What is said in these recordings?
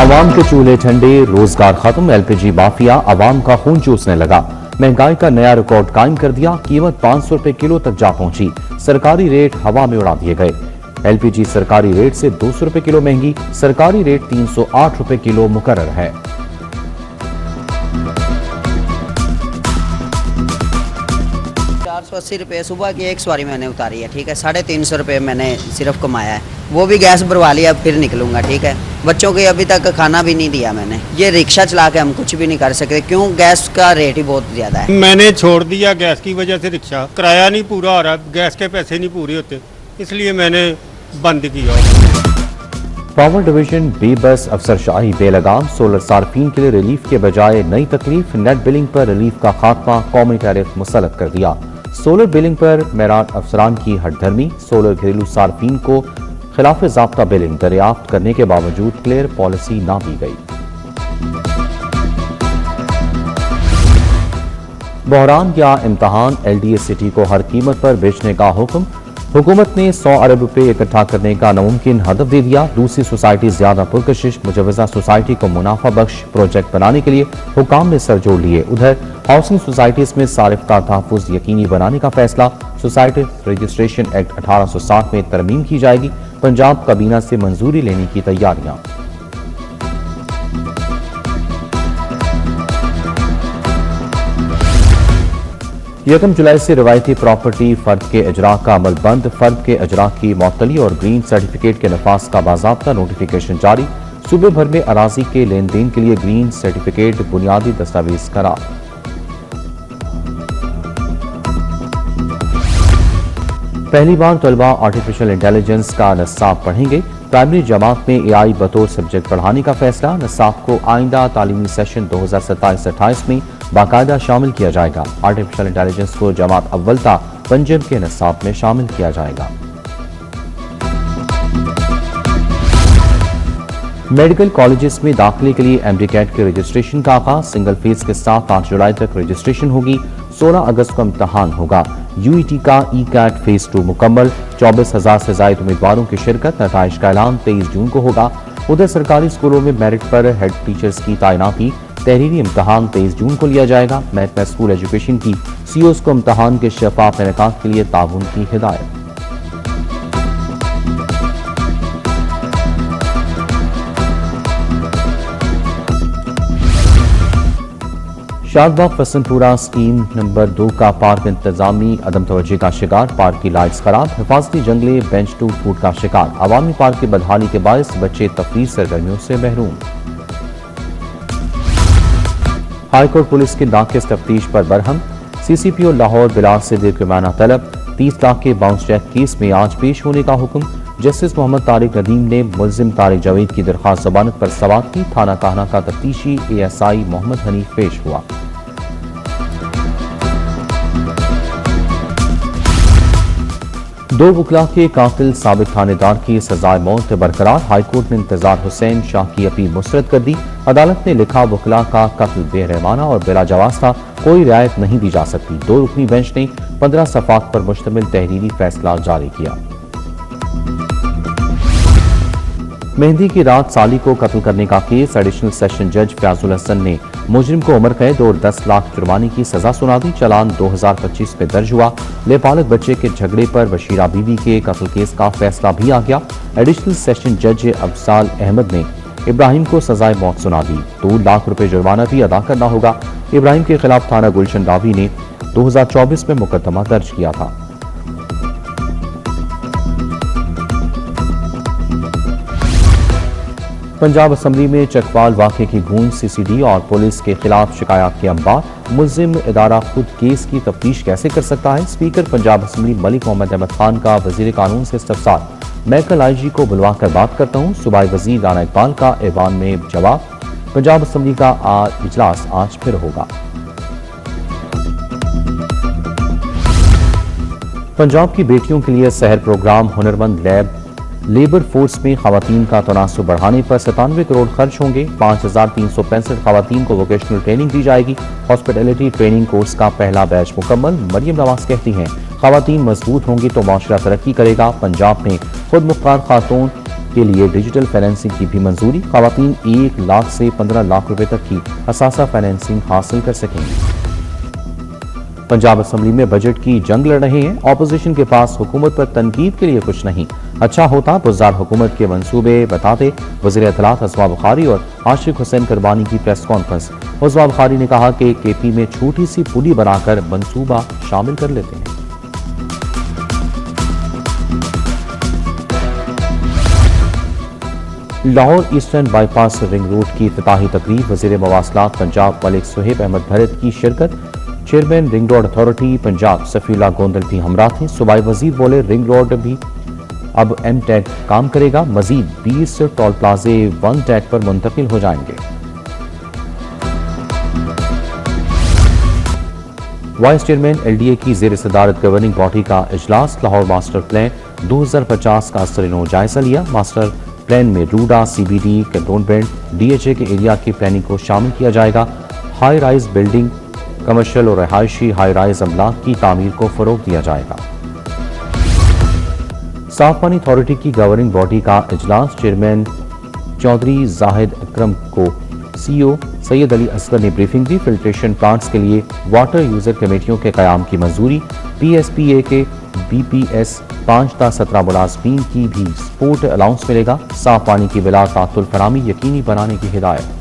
عوام کے چولہے ٹھنڈے، روزگار ختم، LPG مافیا عوام کا خون چوسنے لگا۔ مہنگائی کا نیا ریکارڈ قائم کر دیا، قیمت 500 روپے کلو تک جا پہنچی، سرکاری ریٹ ہوا میں اڑا دیے گئے۔ LPG سرکاری ریٹ سے 200 روپے کلو مہنگی، سرکاری ریٹ 308 روپے کلو مقرر ہے۔ 480 روپے صبح کی ایک سواری میں نے اتاری ہے، ٹھیک ہے، 350 روپے میں نے صرف کمایا ہے، وہ بھی گیس بھروا لیا، پھر نکلوں گا، ٹھیک ہے۔ بچوں کو ابھی تک کھانا بھی نہیں دیا میں نے، یہ رکشہ چلا کے ہم کچھ بھی نہیں کر سکتے، کیوں؟ گیس کا ریٹ ہی بہت زیادہ ہے۔ میں نے چھوڑ دیا گیس کی وجہ سے رکشہ، کرایہ نہیں پورا ہو رہا، گیس کے پیسے نہیں پورے ہوتے، اس لیے میں نے بند کیا۔ پاور ڈویژن بی بس افسر شاہی بے لگام، سولر صارفین کے لیے ریلیف کے بجائے نئی تکلیف، نیٹ بلنگ پر ریلیف کا خاتمہ، قومی ٹیرف مسلط کر دیا۔ سولر بلنگ پر معراج افسران کی ہٹ دھرمی، سولر گھریلو صارفین کو خلاف ضابطہ بلنگ دریافت کرنے کے باوجود کلیئر پالیسی نہ دی گئی۔ بحران یا امتحان، LDA سٹی کو ہر قیمت پر بیچنے کا حکم، حکومت نے 100 ارب روپے اکٹھا کرنے کا ناممکن ہدف دے دیا۔ دوسری سوسائٹی زیادہ پرکشش، مجوزہ سوسائٹی کو منافع بخش پروجیکٹ بنانے کے لیے حکام نے سر جوڑ لیے۔ ادھر ہاؤسنگ سوسائٹیز میں صارف کا تحفظ یقینی بنانے کا فیصلہ، سوسائٹی رجسٹریشن ایکٹ 1860 میں ترمیم کی جائے گی، پنجاب کابینہ سے منظوری لینے کی تیاریاں۔ یکم جولائی سے روایتی پراپرٹی فرد کے اجراء کا عمل بند، فرد کے اجراء کی معطلی اور گرین سرٹیفکیٹ کے نفاذ کا باضابطہ نوٹیفیکیشن جاری، صوبے بھر میں اراضی کے لین دین کے لیے گرین سرٹیفکیٹ بنیادی دستاویز قرار۔ پہلی بار طلبہ آرٹیفیشل انٹیلیجنس کا نصاب پڑھیں گے، پرائمری جماعت میں AI بطور سبجیکٹ پڑھانے کا فیصلہ، نصاب کو آئندہ تعلیمی سیشن 2027-28 میں باقاعدہ شامل کیا جائے گا۔ آرٹیفیشل انٹیلیجنس کو جماعت اول تا پنجم کے نصاب میں شامل کیا جائے گا۔ میڈیکل کالجز میں داخلے کے لیے MD کیٹ کے رجسٹریشن کا آغاز، سنگل فیس کے ساتھ 8 جولائی تک رجسٹریشن ہوگی، 16 اگست کو امتحان ہوگا۔ UET کا کیٹ فیس 2 مکمل، 24,000 سے زائد امیدواروں کی شرکت، نتائج کا اعلان 23 جون کو ہوگا۔ ادھر سرکاری اسکولوں میں میرٹ پر ہیڈ ٹیچرز کی تعیناتی، تحریری امتحان 23 جون کو لیا جائے گا۔ محکمہ اسکول ایجوکیشن کی CEOs کو امتحان کے شفاف انعقاد کے لیے تعاون کی ہدایت۔ شاد باغ پسند پورہ اسکیم نمبر 2 کا پارک انتظامی عدم توجہی کا شکار، پارک کی لائٹس خراب، حفاظتی جنگلے بینچ ٹوٹ پھوٹ کا شکار، عوامی پارک کی بدحالی کے باعث بچے تفریح سرگرمیوں سے محروم۔ ہائی کورٹ پولیس کی ناقص تفتیش پر برہم، CCPO لاہور بلال صدیق کو معنی طلب، 30 لاکھ کے باؤنس چیک کیس میں آج پیش ہونے کا حکم، جسٹس محمد طارق ندیم نے ملزم طارق جاوید کی درخواست ضمانت پر سماعت کی، تھانہ کاہنہ کا تفتیشی ASI محمد حنیف پیش ہوا۔ دو وکلا کے قاتل ثابت تھانے دار کی سزائے موت برقرار، ہائی کورٹ نے انتظار حسین شاہ کی اپیل مسترد کر دی، عدالت نے لکھا وکلا کا قتل بے رحمانہ اور بلا جواز تھا، کوئی رعایت نہیں دی جا سکتی۔ 2 رکنی بینچ نے 15 صفحات پر مشتمل تحریری فیصلہ جاری کیا۔ مہندی کی رات سالی کو قتل کرنے کا کیس، ایڈیشنل سیشن جج فیاض الحسن نے مجرم کو عمر قید اور 10 لاکھ جرمانے کی سزا سنا دی، چلان 2025 میں درج ہوا۔ لے پالک بچے کے جھگڑے پر بشیرہ بی بی کے قتل کیس کا فیصلہ بھی آ گیا، ایڈیشنل سیشن جج افضال احمد نے ابراہیم کو سزائے موت سنا دی، 2 لاکھ روپے جرمانہ بھی ادا کرنا ہوگا۔ ابراہیم کے خلاف تھانہ گلشن راوی نے 2024 میں مقدمہ درج کیا تھا۔ پنجاب اسمبلی میں چکوال واقعے کی گونج، CCD اور پولیس کے خلاف شکایات کے انبار، ملزم ادارہ خود کیس کی تفتیش کیسے کر سکتا ہے؟ اسپیکر پنجاب اسمبلی ملک محمد احمد خان کا وزیر قانون سے استفسار، میں کل IG کو بلوا کر بات کرتا ہوں، صوبائی وزیر رانا اقبال کا ایوان میں جواب۔ پنجاب اسمبلی کا اجلاس آج پھر ہوگا۔ پنجاب کی بیٹیوں کے لیے سحر پروگرام، ہنرمند لیب، لیبر فورس میں خواتین کا تناسب بڑھانے پر 97 کروڑ خرچ ہوں گے، 5365 خواتین کو ووکیشنل ٹریننگ دی جائے گی، ہاسپٹیلٹی ٹریننگ کورس کا پہلا بیچ مکمل۔ مریم نواز کہتی ہیں خواتین مضبوط ہوں گی تو معاشرہ ترقی کرے گا، پنجاب میں خود مختار خاتون के लिए डिजिटल फाइनेंसिंग की भी मंजूरी। खवातीन 1 लाख से 15 लाख रुपए तक की असासा फाइनेंसिंग हासिल कर सकेंगी। पंजाब असेंबली में बजट की जंग लड़ रहे हैं। ऑपोजिशन के पास हुकूमत पर तनकीद के लिए कुछ नहीं। अच्छा होता बुज़दार हुकूमत के मंसूबे बताते। वज़ीर इत्तलात अस्मा बुखारी और आशिक हुसैन करबानी की प्रेस कॉन्फ्रेंस। अस्मा बुखारी ने कहा कि केपी में छोटी सी पुली बनाकर मंसूबा शामिल कर लेते हैं। Lahore eastern bypass ring road की इफ्तिताही तकरीब। वज़ीर मवासलात पंजाब मलिक सुहेब अहमद भरत की शिरकत। Chairman ring road authority Punjab सफीला गोंदल भी हमरा थे। सूबाई वजीर बोले रिंग रोड भी अब M-TEC काम करेगा। मजीद 20 टोल प्लाजे 1-TEC पर मुंतकिल हो जाएंगे। वाइस चेयरमैन LDA की जेर सदारत गवर्निंग बॉडी का इजलास। लाहौर मास्टर प्लान 2050 का असर जायजा लिया। मास्टर प्लान में रूडा, CBD, कैंटोनमेंट, DHA के एरिया की प्लानिंग को शामिल किया जाएगा। हाई राइज बिल्डिंग, कमर्शियल और रहायशी हाई राइज अमलाक की तामीर को फरोग दिया जाएगा। साफ पानी अथॉरिटी की गवर्निंग बॉडी का इजलास। चेयरमैन चौधरी जाहिद अकरम को CEO सैयद अली असगर ने ब्रीफिंग दी। फिल्ट्रेशन प्लांट्स के लिए वाटर यूजर कमेटियों के कयाम की मंजूरी। PSPA के BPS 5-17 मुलाजमीन की भी सपोर्ट अलाउंस मिलेगा। साफ पानी की बिला तातुल फरामी यकीनी बनाने की हिदायत।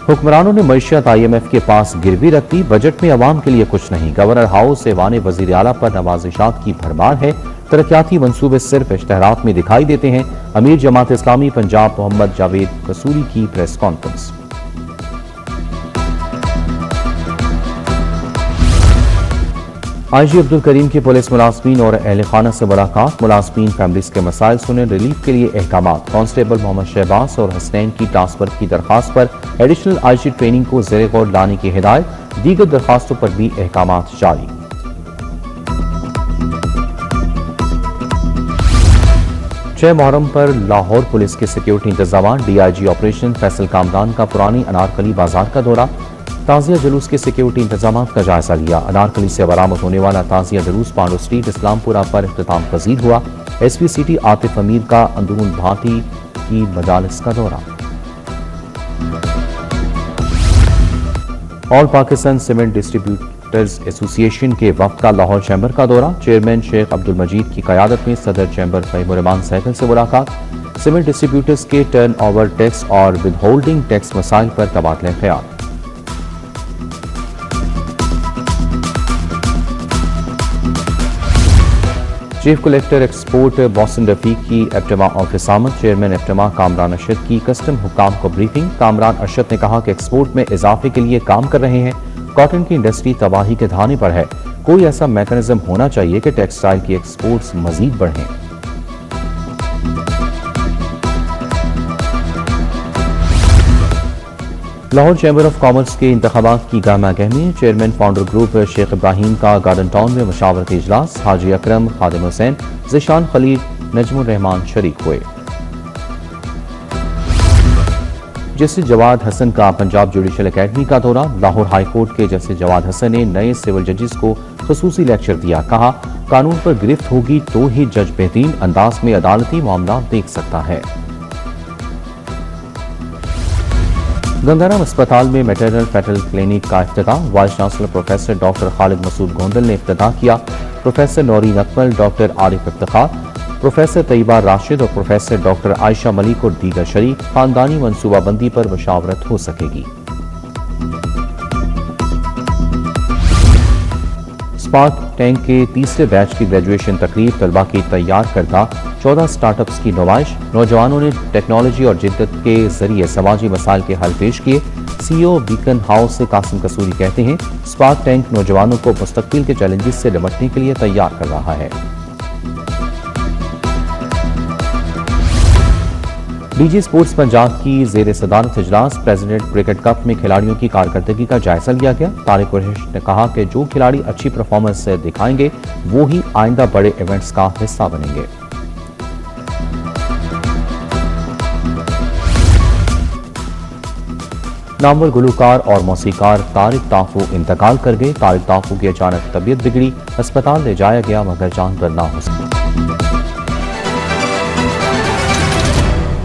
हुक्मरानों ने मईशत IMF के पास गिरवी रख दी। बजट में अवाम के लिए कुछ नहीं। गवर्नर हाउस ऐवान वजीर आला पर नवाजिशात की भरमार है। तरक्याती मंसूबे सिर्फ इश्तहारात में दिखाई देते हैं। अमीर जमात इस्लामी पंजाब मोहम्मद जावेद कसूरी की press conference. IG Abdul Karim की पुलिस मुलाजमीन और अहल खाना से मुलाकात। मुलाजमीन फैमिलीज के मसाइल सुने। रिलीफ के लिए अहकामात। कांस्टेबल मोहम्मद शहबाज और हसनैन की ट्रांसफर की दरखास्त पर एडिशनल IG ट्रेनिंग को ज़ेरे गौर लाने की हिदायत। दीगर दरखास्तों पर भी अहकामात जारी। मुहर्रम पर लाहौर पुलिस के सिक्योरिटी इंतजाम। DIG ऑपरेशन फैसल कामरान का पुरानी अनारकली बाजार का दौरा। ताजिया जुलूस के सिक्योरिटी इंतजाम का जायजा लिया। अनारकली से बरामद होने वाला ताजिया जुलूस पांडो स्ट्रीट इस्लामपुरा पर इख्तिताम पजीर हुआ। SP सिटी आतिफ अमीर का अंदरून भाटी की मजालिस का दौरा। All Pakistan cement distributors association के वफ्द का लाहौर चैम्बर का दौरा। चेयरमैन शेख अब्दुल मजीद की क़यादत में सदर चैम्बर फहीम रहमान सहगल से मुलाकात। सीमेंट डिस्ट्रीब्यूटर्स के टर्न ओवर टैक्स और विदहोल्डिंग टैक्स मसाइल पर तबादला ख्याल। Chief collector export Mohsin Rafiq की एप्टमा ऑफिस आमद। चेयरमैन एप्टमा कामरान अरशद की कस्टम हुकाम को ब्रीफिंग। कामरान अरशद ने कहा कि एक्सपोर्ट में इजाफे के लिए काम कर रहे हैं। कॉटन की इंडस्ट्री तबाही के धाने पर है। कोई ऐसा मैकेनिज्म होना चाहिए कि टेक्सटाइल की एक्सपोर्ट्स मजीद बढ़ें। लाहौर चैम्बर ऑफ कॉमर्स के इंतखाबात की गहमा गहमी। Chairman founder group Sheikh Ibrahim का गार्डन टाउन में मशावरती इजलास। हाजी अकरम, खादिम हुसैन, ज़िशान खलील, नजमुर रहमान शरीक हुए। जस्टिस जवाद हसन का पंजाब जुडिशल अकेडमी का दौरा। लाहौर हाई कोर्ट के जस्टिस जवाद हसन ने नए सिविल जजेस को खुसूसी लेक्चर दिया। कहा कानून पर गिरफ्त होगी तो ही जज बेहतरीन अंदाज में अदालती मामला देख सकता है। गंगाराम अस्पताल में मैटरनल फेटल क्लिनिक का इफ्तिताह। Vice chancellor professor doctor Khalid Masood Gondal ने इफ्तिताह किया। Professor Naureen Akmal, doctor Arif Iftikhar, professor Tayyaba Rashid और प्रोफेसर डॉक्टर आयशा मलिक और दीगर शरीक। खानदानी मनसूबाबंदी पर मुशावरत हो सकेगी। स्पार्क टैंक के तीसरे बैच की ग्रेजुएशन तकरीब। तलबा की तैयार करदा 14 स्टार्टअप्स की नुमाइश। नौजवानों ने टेक्नोलॉजी और जिद्दत के जरिए समाजी मसाइल के हल पेश किए। CEO बीकन हाउस से कासिम कसूरी कहते हैं स्पार्क टैंक नौजवानों को मुस्तकबिल के चैलेंजेस से निपटने के लिए तैयार कर रहा है। DG स्पोर्ट्स पंजाब की जेर सदारत इजलास। प्रेसिडेंट क्रिकेट कप में खिलाड़ियों की कारकर्दगी का जायजा लिया गया। तारिक कुरैश ने कहा कि जो खिलाड़ी अच्छी परफॉर्मेंस दिखाएंगे वो ही आइंदा बड़े इवेंट्स का हिस्सा बनेंगे। नामवर गुलूकार और मौसीकार तारिक ताफू इंतकाल कर गए। तारिक ताफू की अचानक तबीयत बिगड़ी, अस्पताल ले जाया गया मगर जान पर ना हो सकी।